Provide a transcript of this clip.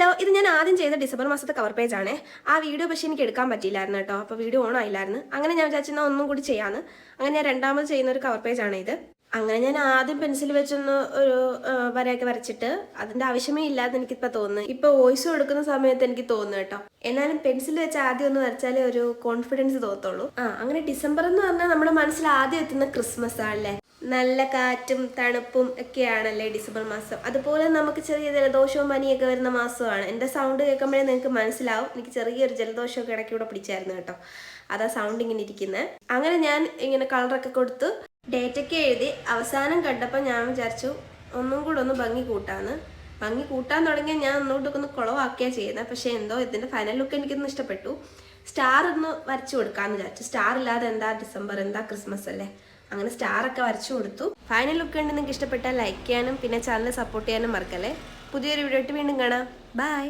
Hello, ഇത് ഞാൻ ആദ്യം ചെയ്ത ഡിസംബർ മാസത്തെ കവർ പേജ് ആണ്. ആ വീഡിയോ പക്ഷേ എനിക്ക് എടുക്കാൻ പറ്റിയില്ലായിരുന്നു കേട്ടോ. അപ്പോൾ വീഡിയോ ഓൺ ആയില്ലായിരുന്നു. അങ്ങനെ ഞാൻ വിചാരിച്ചാൽ ഒന്നും കൂടി ചെയ്യാമെന്ന്. അങ്ങനെ ഞാൻ രണ്ടാമത് ചെയ്യുന്ന ഒരു കവർ പേജ് ആണ് ഇത്. അങ്ങനെ ഞാൻ ആദ്യം പെൻസിൽ വെച്ചൊന്ന് ഒരു വരയൊക്കെ വരച്ചിട്ട് അതിന്റെ ആവശ്യമേ ഇല്ലാതെ എനിക്കിപ്പോൾ തോന്നുന്നു. ഇപ്പോൾ വോയിസ് കൊടുക്കുന്ന സമയത്ത് എനിക്ക് തോന്നുന്നു കേട്ടോ. എന്നാലും പെൻസിൽ വെച്ച് ആദ്യം ഒന്ന് വരച്ചാലേ ഒരു കോൺഫിഡൻസ് തോന്നത്തുള്ളൂ. അങ്ങനെ ഡിസംബർ എന്ന് പറഞ്ഞാൽ നമ്മുടെ മനസ്സിൽ ആദ്യം എത്തുന്ന ക്രിസ്മസ് ആണല്ലേ. നല്ല കാറ്റും തണുപ്പും ഒക്കെയാണല്ലേ ഡിസംബർ മാസം. അതുപോലെ നമുക്ക് ചെറിയ ജലദോഷവും പനിയൊക്കെ വരുന്ന മാസമാണ്. എൻ്റെ സൗണ്ട് കേൾക്കുമ്പോഴേ നിങ്ങൾക്ക് മനസ്സിലാവും എനിക്ക് ചെറിയൊരു ജലദോഷമൊക്കെ ഇടയ്ക്കൂടെ പിടിച്ചായിരുന്നു കേട്ടോ. അതാ സൗണ്ട് ഇങ്ങനെ ഇരിക്കുന്നത്. അങ്ങനെ ഞാൻ ഇങ്ങനെ കളറൊക്കെ കൊടുത്ത് ഡേറ്റൊക്കെ എഴുതി അവസാനം കണ്ടപ്പോൾ ഞാൻ വിചാരിച്ചു ഒന്നും കൂടെ ഒന്ന് ഭംഗി കൂട്ടാൻ തുടങ്ങിയാൽ ഞാൻ ഒന്നുകൂടെ ഒന്ന് കുളവാക്കുകയാണ് ചെയ്യുന്നത്. പക്ഷേ എന്തോ ഇതിൻ്റെ ഫൈനൽ ലുക്ക് എനിക്കൊന്നും ഇഷ്ടപ്പെട്ടു. സ്റ്റാർ ഒന്ന് വരച്ചു കൊടുക്കാമെന്ന് വിചാരിച്ചു. സ്റ്റാർ ഇല്ലാതെ എന്താ ഡിസംബർ, എന്താ ക്രിസ്മസ് അല്ലേ. അങ്ങനെ സ്റ്റാറൊക്കെ വരച്ചു കൊടുത്തു. ഫൈനൽ ലുക്ക് ഉണ്ട്. നിങ്ങൾക്ക് ഇഷ്ടപ്പെട്ടാൽ ലൈക്ക് ചെയ്യാനും പിന്നെ ചാനൽ സപ്പോർട്ട് ചെയ്യാനും മറക്കല്ലേ. പുതിയൊരു വീഡിയോ ആയിട്ട് വീണ്ടും കാണാം. ബൈ.